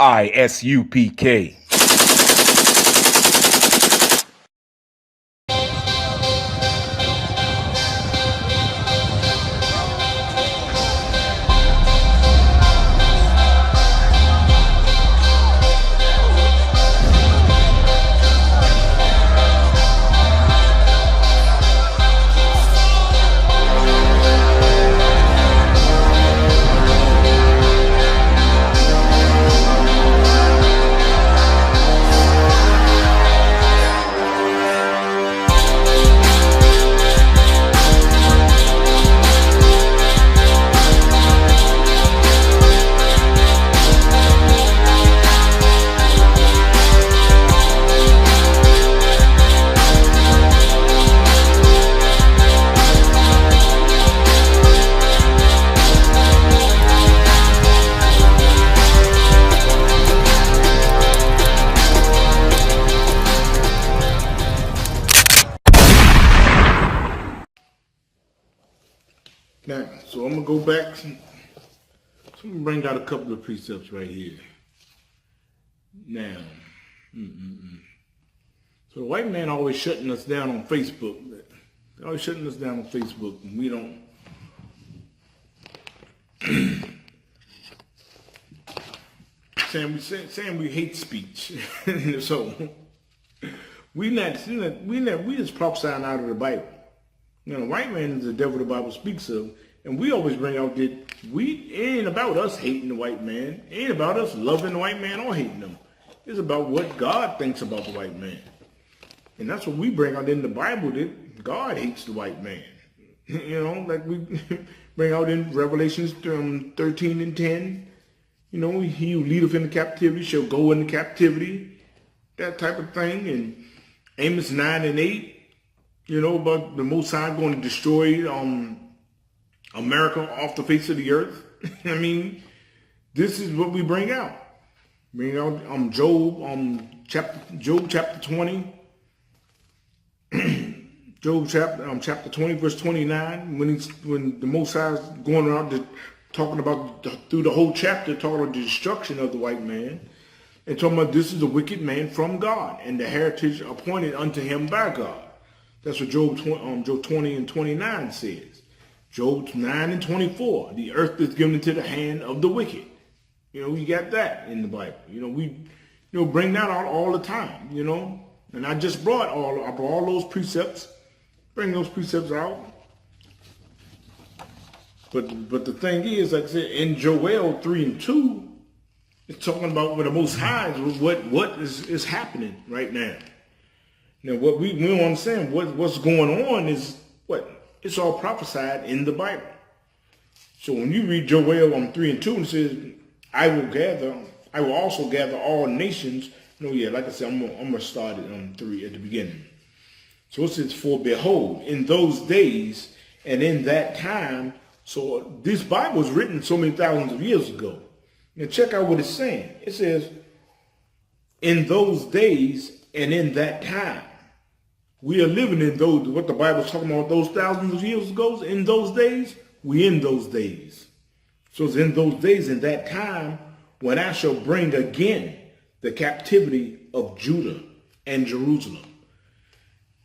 I.S.U.P.K. Now, so I'm going to go back. So I'm going to bring out a couple of precepts right here. Now, so the white man always shutting us down on Facebook. They're always shutting us down on Facebook, and we don't. saying we hate speech. So we just prophesying out of the Bible. You know, the white man is the devil the Bible speaks of, and we always bring out that it ain't about us hating the white man. It ain't about us loving the white man or hating him. It's about what God thinks about the white man. And that's what we bring out in the Bible, that God hates the white man. You know, like we bring out in Revelations 13 and 10. You know, he who leadeth into captivity shall go into captivity. That type of thing. And Amos 9 and 8. You know, about the Most High going to destroy America off the face of the earth. I mean, this is what we bring out. Bring out Job chapter 20. Job chapter 20 verse 29. When the Most High is going around talking about through the whole chapter, talking about the destruction of the white man, and talking about this is a wicked man from God and the heritage appointed unto him by God. That's what Job 20 and 29 says. Job 9 and 24, the earth is given into the hand of the wicked. You know, we got that in the Bible. You know, we bring that out all the time, you know. And I just brought all those precepts, bring those precepts out. But the thing is, like I said, in Joel 3 and 2, it's talking about what the Most High is, what is happening right now. Now, what we don't understand, what's going on is it's all prophesied in the Bible. So when you read Joel 3 and 2, it says, I will also gather all nations. Like I said, I'm going to start at 3 at the beginning. So it says, for behold, in those days and in that time, so this Bible was written so many thousands of years ago. Now check out what it's saying. It says, in those days and in that time. We are living in those, what the Bible's talking about, those thousands of years ago. In those days, we in those days. So it's in those days, in that time, when I shall bring again the captivity of Judah and Jerusalem.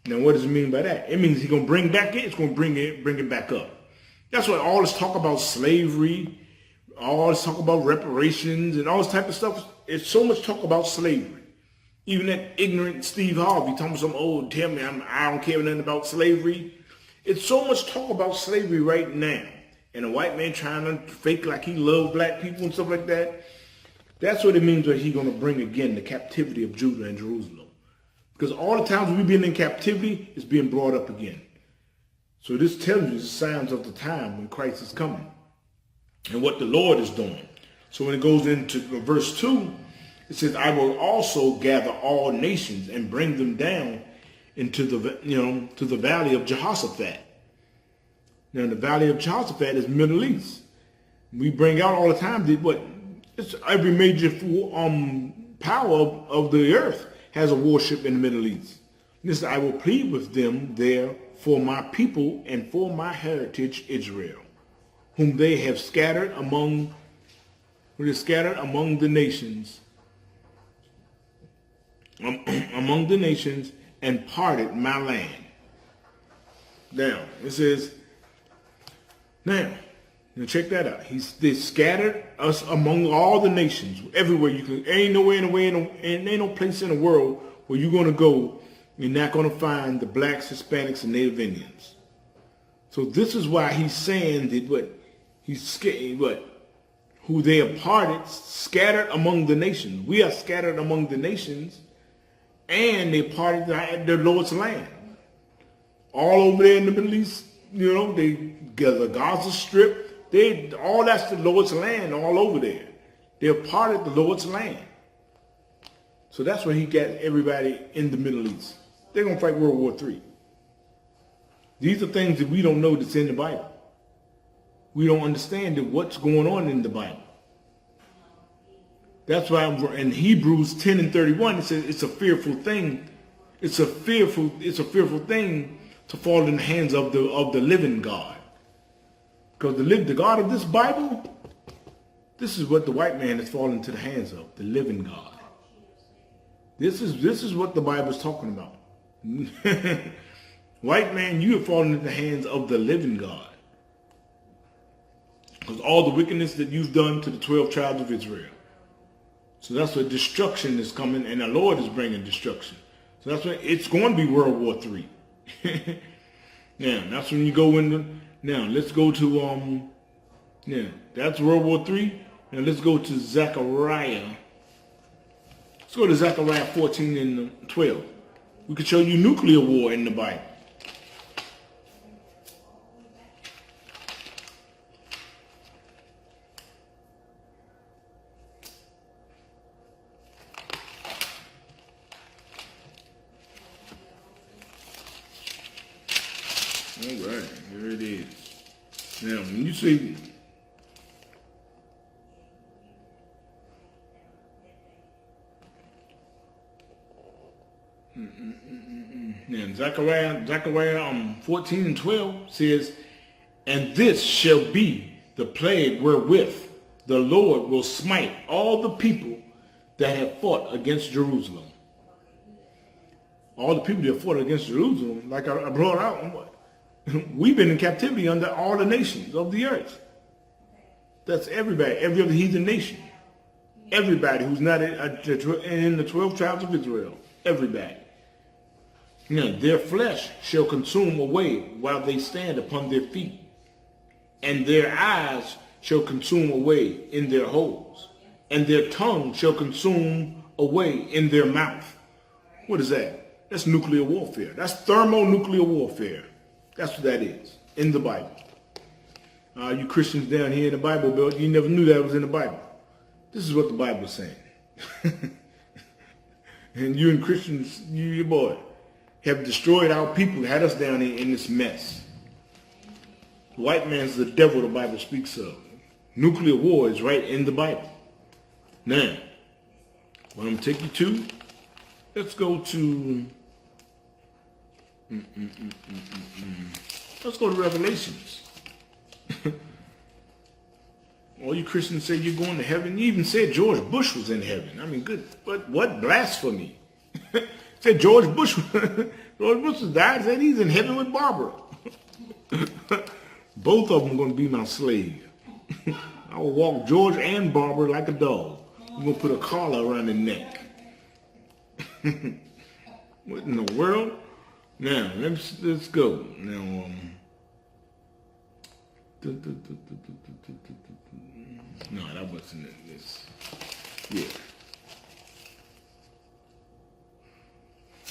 Now, what does it mean by that? It means he's going to bring back it. It's going to bring it back up. That's why all this talk about slavery, all this talk about reparations, and all this type of stuff. It's so much talk about slavery. Even that ignorant Steve Harvey talking some tell me I don't care nothing about slavery. It's so much talk about slavery right now. And a white man trying to fake like he loves black people and stuff like that. That's what it means that he's going to bring again the captivity of Judah and Jerusalem. Because all the times we've been in captivity, it's being brought up again. So this tells you the signs of the time when Christ is coming. And what the Lord is doing. So when it goes into verse 2, it says, I will also gather all nations and bring them down into to the valley of Jehoshaphat. Now, the valley of Jehoshaphat is Middle East. We bring out all the time that it's every major power of the earth has a warship in the Middle East. This I will plead with them there for my people and for my heritage Israel, whom they have scattered among the nations, among the nations and parted my land. Now, it says, now check that out. They scattered us among all the nations, everywhere you can. Ain't nowhere in the way, and ain't no place in the world where you're going to go, you're not going to find the blacks, Hispanics, and Native Indians. So this is why he's saying that who they are parted, scattered among the nations. We are scattered among the nations, and they parted the Lord's land. All over there in the Middle East, the Gaza Strip, all that's the Lord's land all over there. They're parted the Lord's land. So that's where he got everybody in the Middle East. They're going to fight World War III. These are things that we don't know that's in the Bible. We don't understand what's going on in the Bible. That's why in Hebrews 10 and 31, it says it's a fearful thing. It's a fearful thing to fall in the hands of the living God. Because the God of this Bible, this is what the white man has fallen into the hands of, the living God. This is what the Bible is talking about. White man, you have fallen into the hands of the living God. Because all the wickedness that you've done to the 12 tribes of Israel. So that's where destruction is coming, and the Lord is bringing destruction. So that's why it's going to be World War III. Now, that's when you go into, now let's go to, that's World War III. Now let's go to Zechariah. Let's go to Zechariah 14 and 12. We could show you nuclear war in the Bible. All right, here it is. Now, when you see now Zechariah 14 and 12 says, and this shall be the plague wherewith the Lord will smite all the people that have fought against Jerusalem. All the people that fought against Jerusalem, like I brought out, we've been in captivity under all the nations of the earth. That's everybody, every other heathen nation. Everybody who's not in the 12 tribes of Israel. Everybody. Their flesh shall consume away while they stand upon their feet, and their eyes shall consume away in their holes, and their tongue shall consume away in their mouth. What is that? That's nuclear warfare. That's thermonuclear warfare. That's what that is in the Bible. You Christians down here in the Bible Belt, you never knew that was in the Bible. This is what the Bible is saying. And you and Christians, you boy, have destroyed our people, had us down here in this mess. The white man's the devil the Bible speaks of. Nuclear war is right in the Bible. Now, what I'm going to take you to, let's go to let's go to Revelations. All you Christians say you're going to heaven. You even said George Bush was in heaven. I mean, good, but what blasphemy? Said George Bush died, said he's in heaven with Barbara. Both of them are going to be my slave. I will walk George and Barbara like a dog. I'm going to put a collar around their neck. What in the world? Now, let's go. Now, no, that wasn't this. Yeah.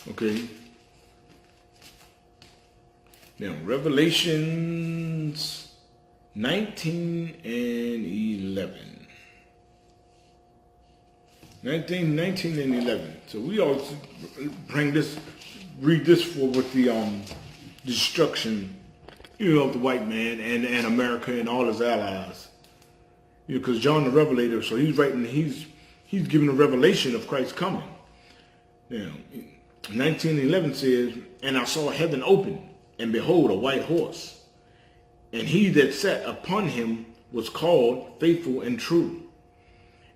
Okay. Now, Revelations 19 and 11. 19 and 11. So we always read this for with the destruction, of the white man and America and all his allies. Because John the Revelator, so he's writing, he's giving a revelation of Christ's coming. Now, 19:11 says, and I saw heaven open, and behold, a white horse. And he that sat upon him was called Faithful and True.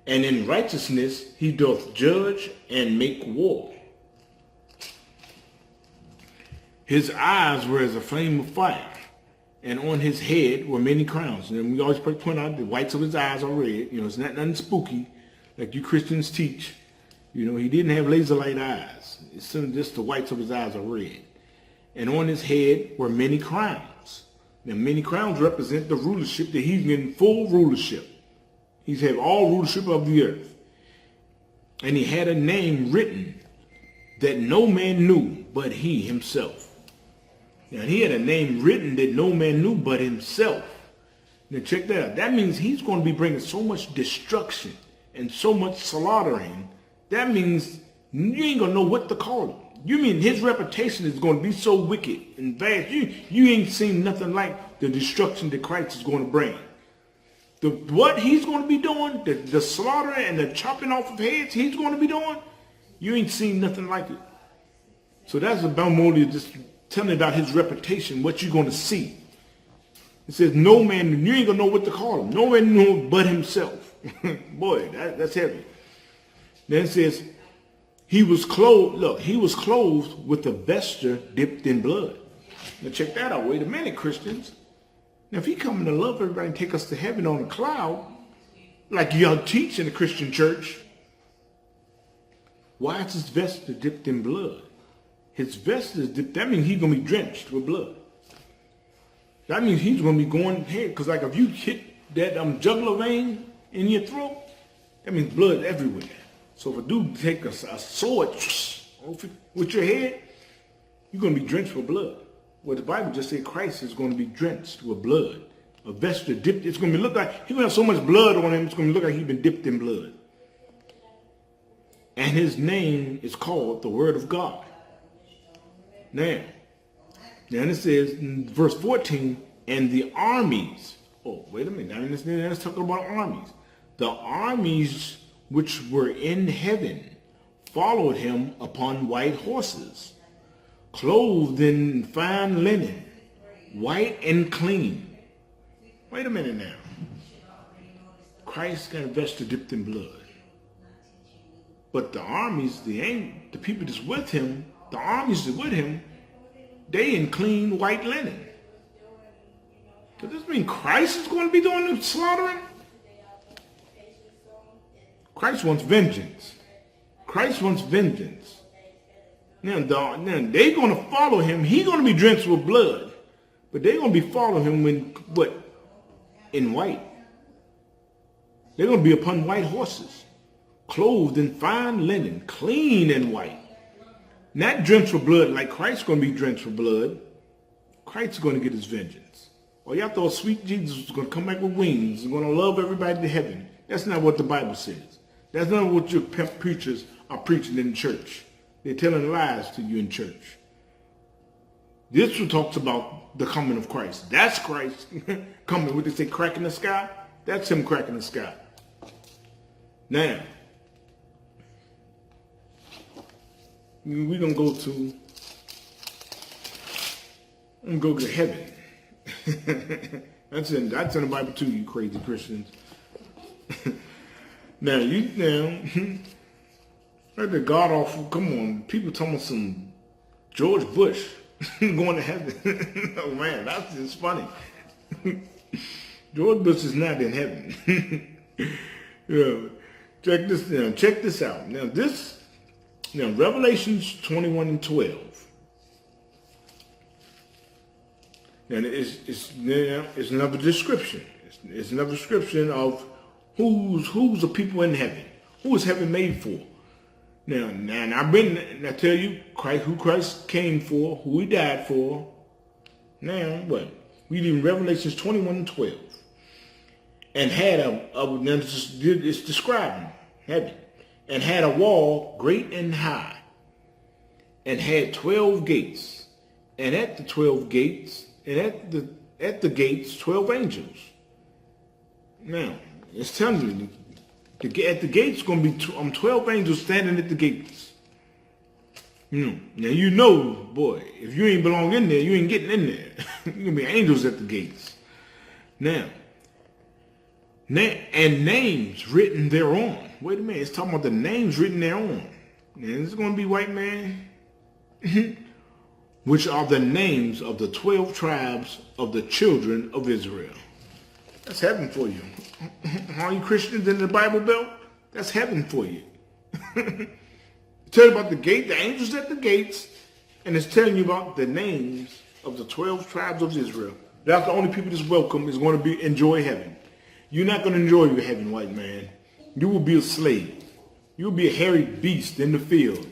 And in righteousness he doth judge and make war. His eyes were as a flame of fire, and on his head were many crowns. And we always point out the whites of his eyes are red. It's not nothing spooky like you Christians teach. He didn't have laser light eyes. It's just the whites of his eyes are red. And on his head were many crowns. Now, many crowns represent the rulership, that he's in full rulership. He's had all rulership of the earth. And he had a name written that no man knew but he himself. Now, he had a name written that no man knew but himself. Now, check that out. That means he's going to be bringing so much destruction and so much slaughtering. That means you ain't going to know what to call him. You mean his reputation is going to be so wicked and vast. You ain't seen nothing like the destruction that Christ is going to bring. What he's going to be doing, the slaughter and the chopping off of heads he's going to be doing, you ain't seen nothing like it. So that's about more just telling about his reputation, what you're going to see. It says, no man, you ain't going to know what to call him. No man knew but himself. Boy, that's heavy. Then it says, he was clothed with a vesture dipped in blood. Now check that out. Wait a minute, Christians. Now if he coming to love everybody and take us to heaven on a cloud, like y'all teach in the Christian church, why is his vesture dipped in blood? His vesture is dipped, that means he's going to be drenched with blood. That means he's going to be going here, because like if you hit that jugular vein in your throat, that means blood everywhere. So if a dude take a sword with your head, you're going to be drenched with blood. Well, the Bible just said Christ is going to be drenched with blood. A vesture dipped, it's going to look like, he's going to have so much blood on him, it's going to look like he's been dipped in blood. And his name is called the Word of God. Now it says in verse 14, and the armies, oh, wait a minute, now let's talk about armies. The armies which were in heaven followed him upon white horses, clothed in fine linen, white and clean. Wait a minute now. Christ got a vesture dipped in blood. But the armies, the people that's with him, the armies that with him, they in clean white linen. Does this mean Christ is going to be doing the slaughtering? Christ wants vengeance. Christ wants vengeance. Now they're going to follow him. He's going to be drenched with blood. But they're going to be following him in white. They're going to be upon white horses, clothed in fine linen, clean and white. Not drenched with blood like Christ's going to be drenched with blood. Christ's going to get his vengeance. Or y'all thought sweet Jesus was going to come back with wings and going to love everybody to heaven. That's not what the Bible says. That's not what your preachers are preaching in church. They're telling lies to you in church. This one talks about the coming of Christ. That's Christ coming. What they say, crack in the sky? That's him cracking the sky. Now, we're going to go to heaven. That's in the Bible too, you crazy Christians. Now, like the God awful, come on, people talking about some George Bush going to heaven. Oh man, that's just funny. George Bush is not in heaven. Check this out. Now, Revelations 21:12. And it's another description. It's another description of who's the people in heaven. Who is heaven made for? Now I tell you who Christ came for, who he died for. Now what? We read in Revelations 21:12. And had it's describing heaven. And had a wall great and high. And had 12 gates. And at the 12 gates, and at the gates, 12 angels. Now, it's telling you, at the gates going to be 12 angels standing at the gates. Now boy, if you ain't belong in there, you ain't getting in there. You're going to be angels at the gates. Now, and names written thereon. Wait a minute, it's talking about the names written thereon. Now, this is going to be white man. which are the names of the 12 tribes of the children of Israel. That's heaven for you. All you Christians in the Bible Belt, that's heaven for you. Tell you about the gate, the angels at the gates, and it's telling you about the names of the 12 tribes of Israel. That's the only people that's welcome is going to be enjoy heaven. You're not going to enjoy your heaven, white man. You will be a slave. You'll be a hairy beast in the field.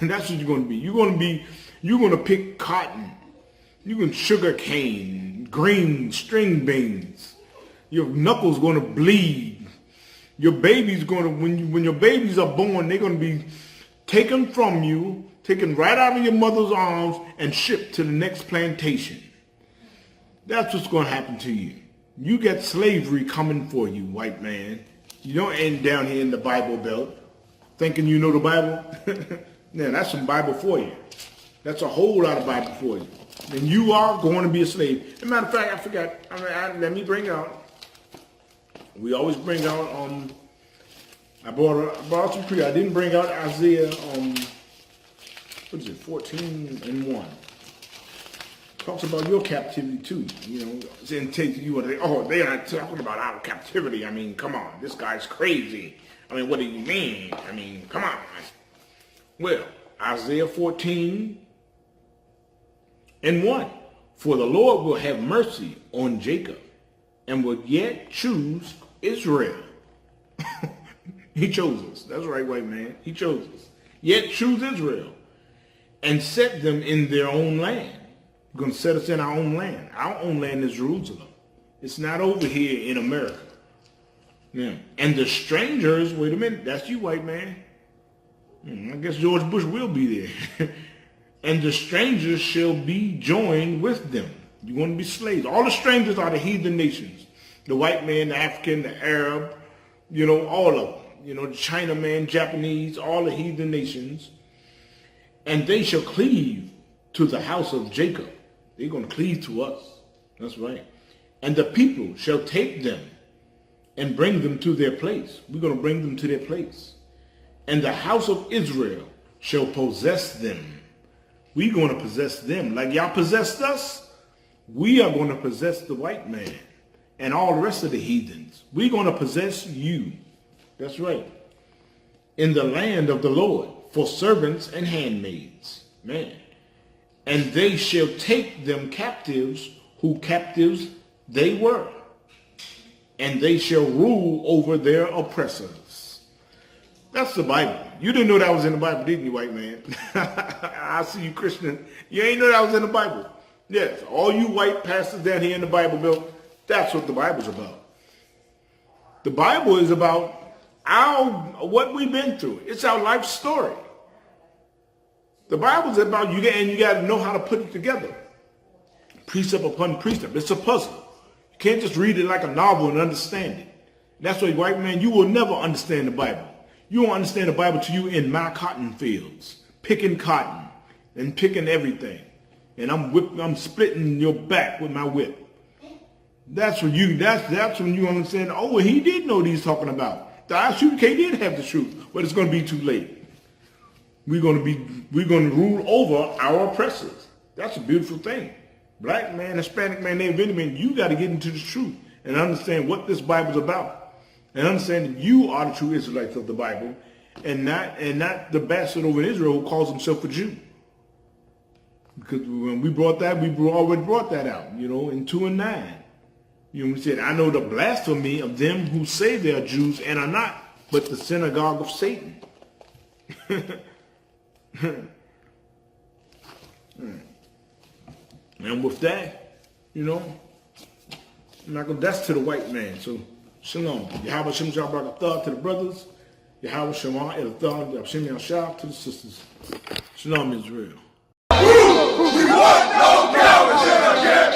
That's what you're going to be. You're going to pick cotton. You're going to sugar cane, green string beans. Your knuckles going to bleed. Your baby's going to, when your babies are born, they're going to be taken from you, taken right out of your mother's arms and shipped to the next plantation. That's what's going to happen to you. You get slavery coming for you, white man. You don't end down here in the Bible Belt thinking you know the Bible. Yeah, that's some Bible for you. That's a whole lot of Bible for you. And you are going to be a slave. As a matter of fact, I forgot. Let me bring out. We always bring out. I brought some pre. I didn't bring out Isaiah. What is it? 14:1. Talks about your captivity too. You know, and take you. They are talking about our captivity. I mean, come on, this guy's crazy. I mean, what do you mean? I mean, come on. Well, Isaiah 14:1. For the Lord will have mercy on Jacob and will yet choose Israel. He chose us. That's right, white man. He chose us. Yet choose Israel and set them in their own land. He's going to set us in our own land. Our own land is Jerusalem. It's not over here in America. Yeah. And the strangers, wait a minute, that's you, white man. I guess George Bush will be there. And the strangers shall be joined with them. You're going to be slaves. All the strangers are the heathen nations. The white man, the African, the Arab, you know, all of them. You know, the Chinaman, Japanese, all the heathen nations. And they shall cleave to the house of Jacob. They're going to cleave to us. That's right. And the people shall take them and bring them to their place. We're going to bring them to their place. And the house of Israel shall possess them. We're going to possess them. Like y'all possessed us, we are going to possess the white man and all the rest of the heathens. We're going to possess you. That's right. In the land of the Lord for servants and handmaids. Man. And they shall take them captives who captives they were. And they shall rule over their oppressors. That's the Bible. You didn't know that was in the Bible, didn't you, white man? I see you Christian. You ain't know that was in the Bible. Yes, all you white pastors down here in the Bible Belt, that's what the Bible's about. The Bible is about what we've been through. It's our life story. The Bible's about you, and you got to know how to put it together. Precept upon precept. It's a puzzle. You can't just read it like a novel and understand it. That's why, white man, you will never understand the Bible. You won't understand the Bible till you in my cotton fields, picking cotton and picking everything. And I'm splitting your back with my whip. That's when you understand, oh, well, he did know what he's talking about. The I.S.U.P.K did have the truth, but it's going to be too late. We're going to rule over our oppressors. That's a beautiful thing. Black man, Hispanic man, Native Indian, you got to get into the truth and understand what this Bible's about. And understand that you are the true Israelites of the Bible and not the bastard over in Israel who calls himself a Jew. Because when we already brought that out, you know, in 2 and 9. You know, we said, I know the blasphemy of them who say they are Jews and are not, but the synagogue of Satan. And with that, you know, that's to the white man. So, shalom. Yahweh Shem Shabbat to the brothers. Yahweh Shema El Thar Shem Yashah to the sisters. Shalom, Israel. We want no cowards in our camp,